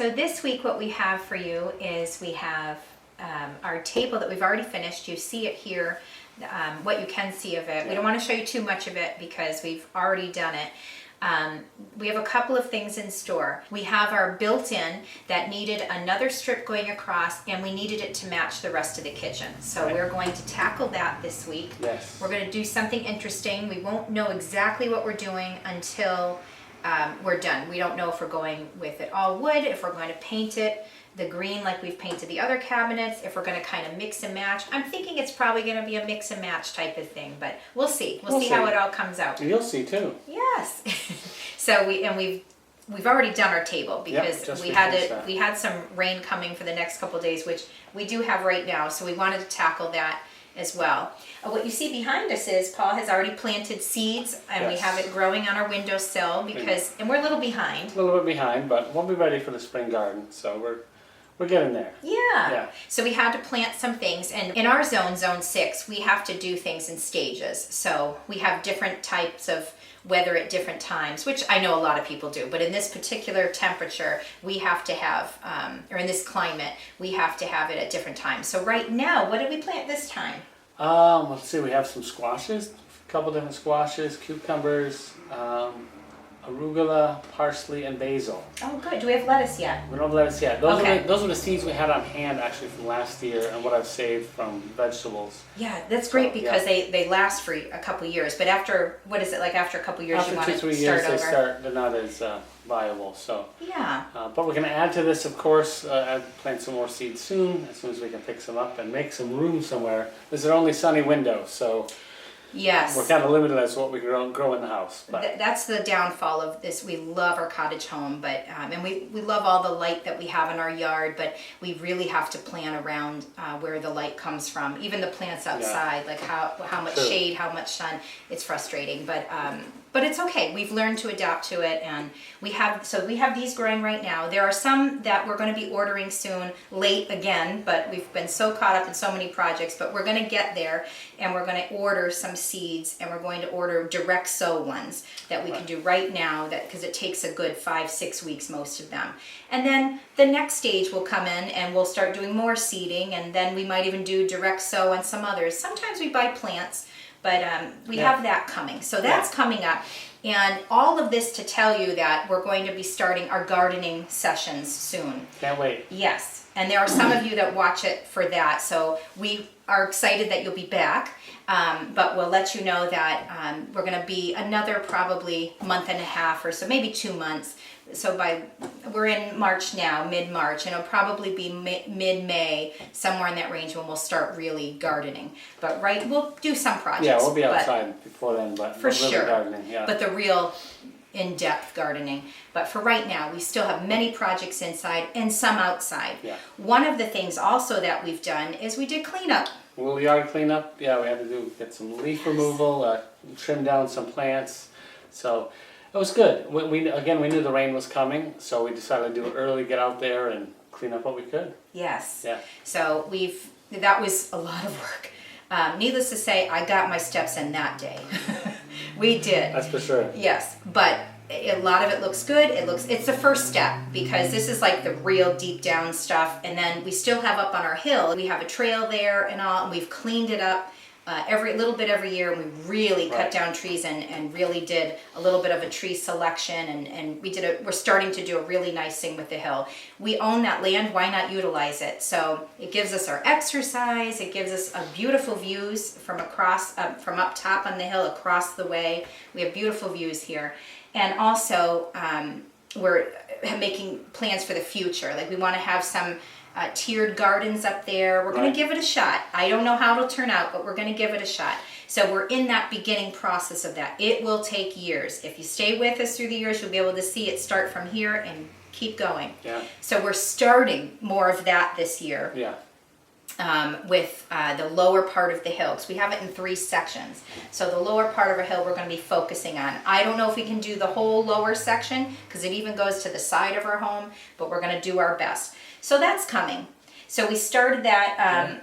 So this week what we have for you is we have our table that we've already finished. You see it here, what you can see of it. We don't want to show you too much of it because we've already done it. We have a couple of things in store. We have our built-in that needed another strip going across, and we needed it to match the rest of the kitchen. So we're going to tackle that this week. Yes. We're going to do something interesting. We won't know exactly what we're doing until we're done. We don't know if we're going with it all wood, if we're going to paint it the green like we've painted the other cabinets, if we're going to kind of mix and match. I'm thinking it's probably going to be a mix and match type of thing, but we'll see. We'll see how it all comes out. And you'll see too. Yes. So we've already done our table because we had some rain coming for the next couple of days, which we do have right now. So we wanted to tackle that as well. What you see behind us is Paul has already planted seeds, and we have it growing on our windowsill because, and we're a little behind. A little bit behind, but we'll be ready for the spring garden. So we're getting there. Yeah. So we had to plant some things, and in our zone 6, we have to do things in stages. So we have different types of weather at different times, which I know a lot of people do, but in this particular temperature, we have to have, or in this climate, we have to have it at different times. So right now, what did we plant this time? Let's see, we have some squashes, a couple different squashes, cucumbers, arugula, parsley, and basil. Oh, good. Do we have lettuce yet? We don't have lettuce yet. Those were the seeds we had on hand actually from last year and what I've saved from vegetables. Yeah, that's great because they last for a couple years. But after, what is it, like after a couple years you want to start over? After 2-3 years, they're not as viable. So yeah. But we're going to add to this, of course, plant some more seeds soon as we can pick some up and make some room somewhere. This is our only sunny window, so yes, we're kind of limited as to what we grow in the house. But that's the downfall of this. We love our cottage home, but and we love all the light that we have in our yard, but we really have to plan around where the light comes from. Even the plants outside, like how much shade, how much sun. It's frustrating, but it's okay. We've learned to adapt to it, and we have these growing right now. There are some that we're going to be ordering soon, late again, but we've been so caught up in so many projects, but we're going to get there, and we're going to order some seeds, and we're going to order direct sow ones that we can do right now, because it takes a good 5-6 weeks, most of them. And then the next stage will come in, and we'll start doing more seeding, and then we might even do direct sow on some others. Sometimes we buy plants, but we have that coming. So that's coming up. And all of this to tell you that we're going to be starting our gardening sessions soon. Can't wait. Yes. And there are some of you that watch it for that. So we are excited that you'll be back. But we'll let you know that we're going to be another probably month and a half or so, maybe 2 months. So we're in March now, mid-March, and it'll probably be mid-May, somewhere in that range when we'll start really gardening. But we'll do some projects. Yeah, we'll be outside before then, but for really sure. Gardening, yeah. But the real in-depth gardening. But for right now, we still have many projects inside and some outside. Yeah. One of the things also that we've done is we did cleanup. A little yard cleanup. Yeah, we had to get some leaf removal, trim down some plants. So it was good. We knew the rain was coming, so we decided to do it early, get out there and clean up what we could. Yes. Yeah. So that was a lot of work. Needless to say, I got my steps in that day. We did. That's for sure. Yes, but a lot of it looks good. It's the first step because this is like the real deep down stuff. And then we still have up on our hill, we have a trail there and all, and we've cleaned it up every little bit every year. And we really cut down trees and really did a little bit of a tree selection. And we're starting to do a really nice thing with the hill. We own that land. Why not utilize it? So it gives us our exercise. It gives us beautiful views from up top on the hill across the way. We have beautiful views here. And also, we're making plans for the future. Like we want to have some tiered gardens up there. We're going to give it a shot. I don't know how it'll turn out, but we're going to give it a shot. So we're in that beginning process of that. It will take years. If you stay with us through the years, you'll be able to see it start from here and keep going. Yeah. So we're starting more of that this year. Yeah. With the lower part of the hill, because we have it in 3 sections. So the lower part of our hill we're going to be focusing on. I don't know if we can do the whole lower section because it even goes to the side of our home, but we're going to do our best. So that's coming. So we started that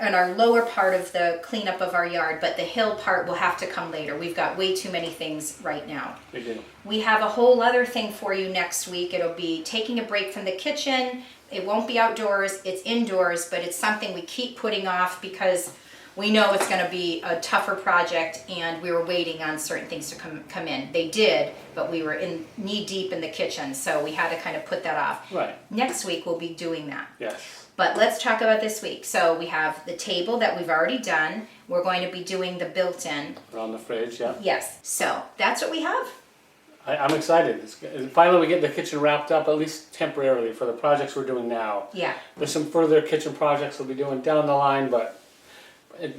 on our lower part of the cleanup of our yard, but the hill part will have to come later. We've got way too many things right now. We do. We have a whole other thing for you next week. It'll be taking a break from the kitchen. It won't be outdoors, it's indoors, but it's something we keep putting off because we know it's going to be a tougher project, and we were waiting on certain things to come in. They did, but we were in knee deep in the kitchen, so we had to kind of put that off. Right. Next week we'll be doing that. Yes. But let's talk about this week. So we have the table that we've already done. We're going to be doing the built-in. Around the fridge, yeah. Yes. So that's what we have. I'm excited. Finally, we get the kitchen wrapped up, at least temporarily, for the projects we're doing now. Yeah. There's some further kitchen projects we'll be doing down the line, but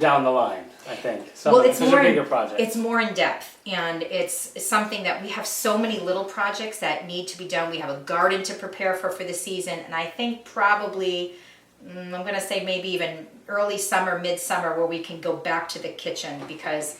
down the line, I think. Well, it's more more a bigger project. It's more in depth, and it's something that we have so many little projects that need to be done. We have a garden to prepare for the season, and I think probably I'm going to say maybe even early summer, midsummer, where we can go back to the kitchen because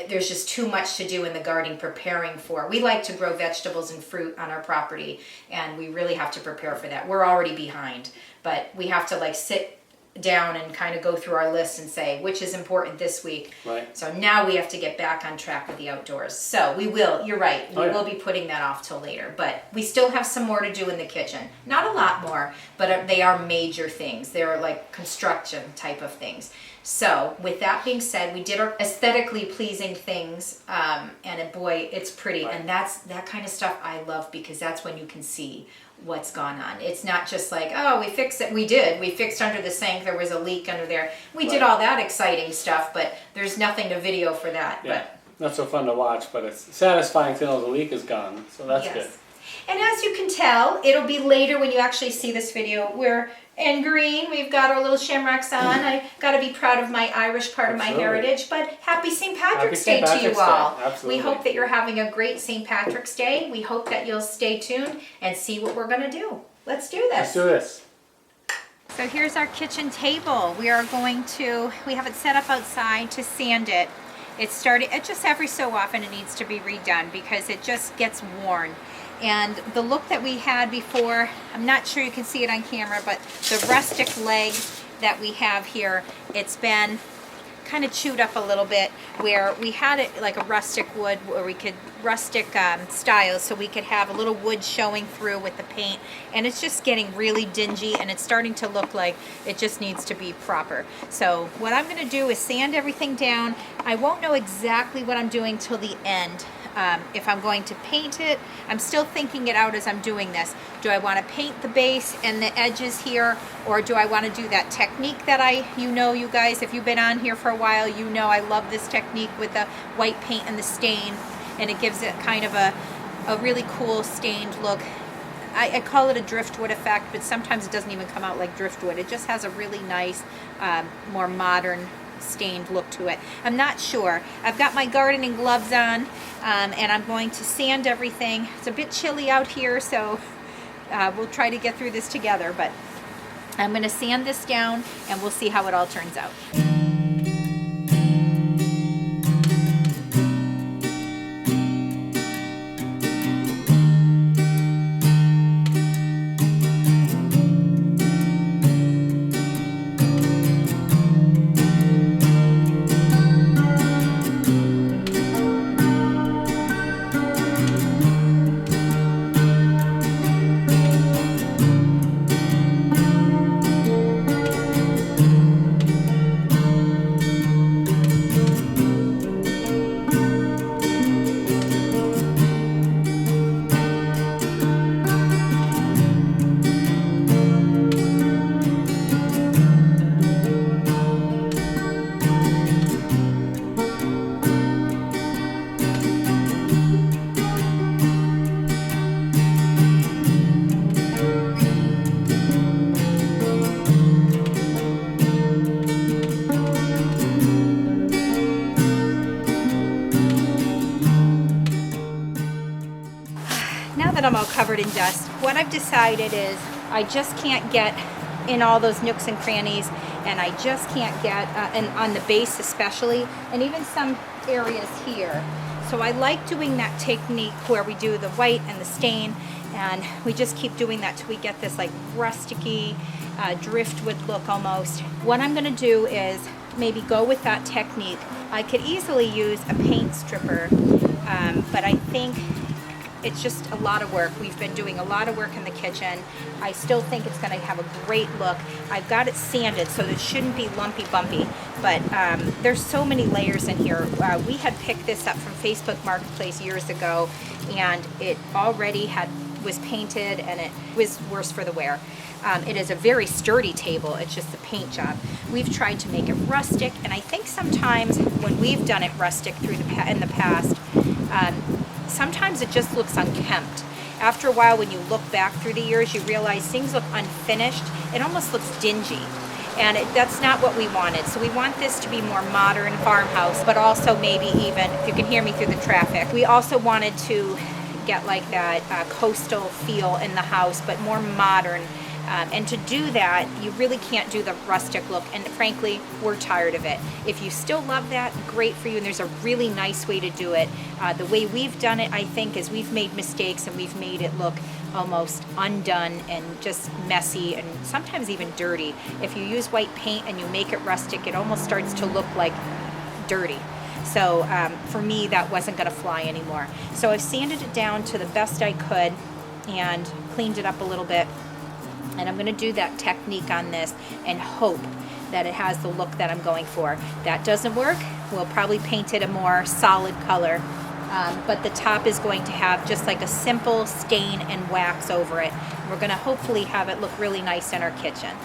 there's just too much to do in the garden preparing for. We like to grow vegetables and fruit on our property, and we really have to prepare for that. We're already behind, but we have to sit down and kind of go through our list and say which is important this week. Right. So now we have to get back on track with the outdoors. So we will, you're right, we will be putting that off till later, but we still have some more to do in the kitchen. Not a lot more, but they are major things. They're like construction type of things. So with that being said, we did our aesthetically pleasing things, and boy, it's pretty. Right. And that kind of stuff I love because that's when you can see what's gone on. It's not just like, oh, we fixed it. We fixed under the sink. There was a leak under there. We did all that exciting stuff, but there's nothing to video for that. Yeah. But not so fun to watch, but it's satisfying to know the leak is gone. So that's good. And as you can tell, it'll be later when you actually see this video. We're in green. We've got our little shamrocks on. I got to be proud of my Irish part of my heritage. But happy St. Patrick's Day to you all. Absolutely. We hope that you're having a great St. Patrick's Day. We hope that you'll stay tuned and see what we're going to do. Let's do this. Let's do this. So here's our kitchen table. We have it set up outside to sand it. It just every so often it needs to be redone because it just gets worn. And the look that we had before, I'm not sure you can see it on camera, but the rustic leg that we have here, it's been kind of chewed up a little bit, where we had it like a rustic wood, where we could style, so we could have a little wood showing through with the paint, and it's just getting really dingy, and it's starting to look like it just needs to be proper. So what I'm going to do is sand everything down. I won't know exactly what I'm doing till the end. If I'm going to paint it, I'm still thinking it out as I'm doing this. Do I want to paint the base and the edges here, or do I want to do that technique that you guys, if you've been on here for a while, you know I love this technique with the white paint and the stain, and it gives it kind of a really cool stained look. I call it a driftwood effect, but sometimes it doesn't even come out like driftwood. It just has a really nice, more modern stained look to it. I'm not sure. I've got my gardening gloves on, and I'm going to sand everything. It's a bit chilly out here, so we'll try to get through this together, but I'm going to sand this down and we'll see how it all turns out. That I'm all covered in dust, what I've decided is I just can't get in all those nooks and crannies, and I just can't get on the base especially, and even some areas here. So I like doing that technique where we do the white and the stain, and we just keep doing that till we get this like rusticy driftwood look almost. What I'm gonna do is maybe go with that technique. I could easily use a paint stripper, but I think it's just a lot of work. We've been doing a lot of work in the kitchen. I still think it's gonna have a great look. I've got it sanded, so it shouldn't be lumpy bumpy, but there's so many layers in here. We had picked this up from Facebook Marketplace years ago, and it already was painted, and it was worse for the wear. It is a very sturdy table, it's just the paint job. We've tried to make it rustic, and I think sometimes when we've done it rustic in the past, sometimes it just looks unkempt. After a while, when you look back through the years, you realize things look unfinished. It almost looks dingy, and that's not what we wanted. So we want this to be more modern farmhouse, but also maybe even, if you can hear me through the traffic, we also wanted to get like that coastal feel in the house, but more modern. And to do that, you really can't do the rustic look, and frankly, we're tired of it. If you still love that, great for you, and there's a really nice way to do it. The way we've done it, I think, is we've made mistakes, and we've made it look almost undone and just messy and sometimes even dirty. If you use white paint and you make it rustic, it almost starts to look like dirty. So for me, that wasn't gonna fly anymore. So I've sanded it down to the best I could and cleaned it up a little bit. And I'm going to do that technique on this and hope that it has the look that I'm going for. That doesn't work, we'll probably paint it a more solid color. But the top is going to have just like a simple stain and wax over it. We're going to hopefully have it look really nice in our kitchen.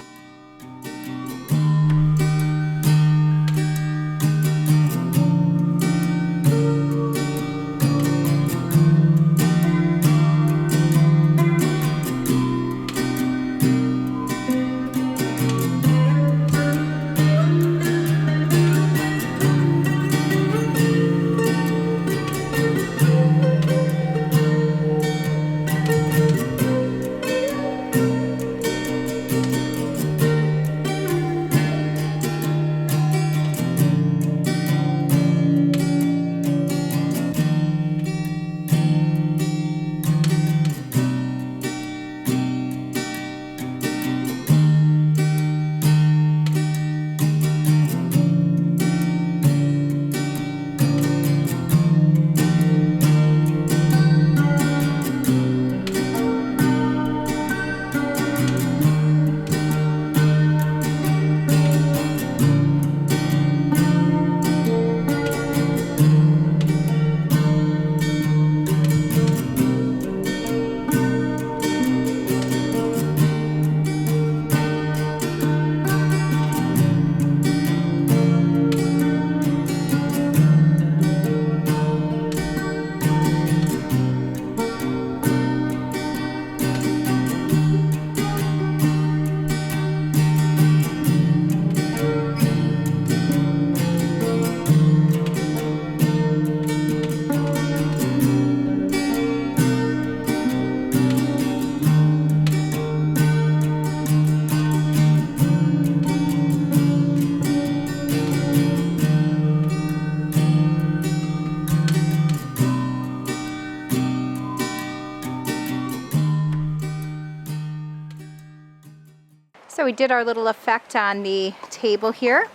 So we did our little effect on the table here,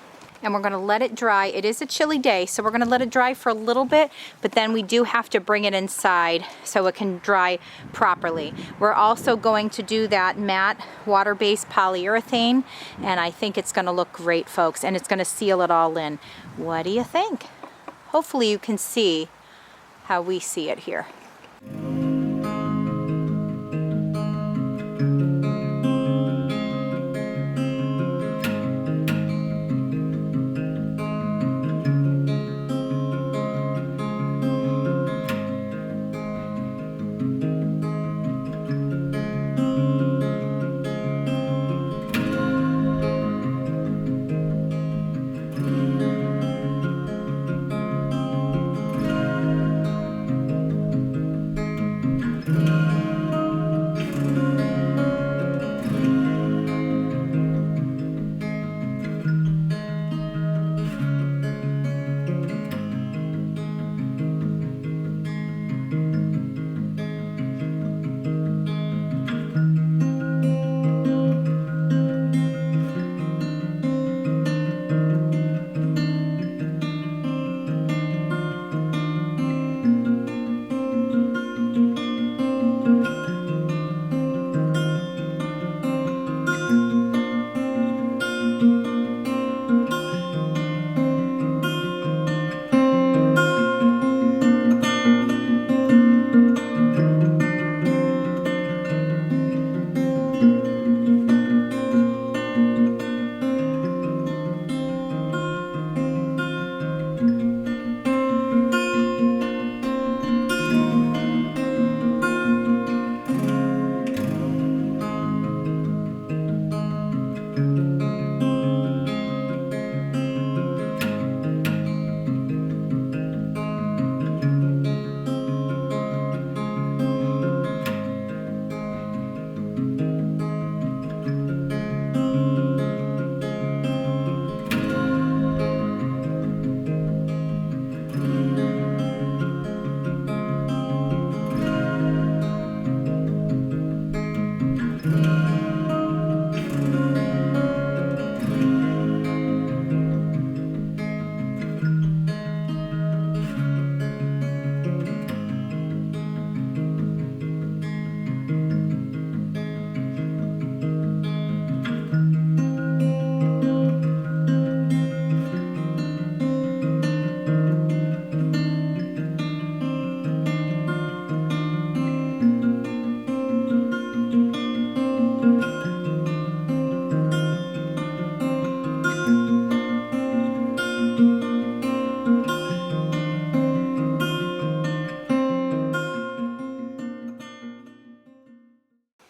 and we're gonna let it dry. It is a chilly day, so we're gonna let it dry for a little bit, but then we do have to bring it inside so it can dry properly. We're also going to do that matte water-based polyurethane, and I think it's gonna look great, folks, and it's gonna seal it all in. What do you think? Hopefully you can see how we see it here.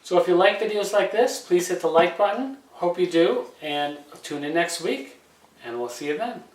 So if you like videos like this, please hit the like button. Hope you do, and tune in next week, and we'll see you then.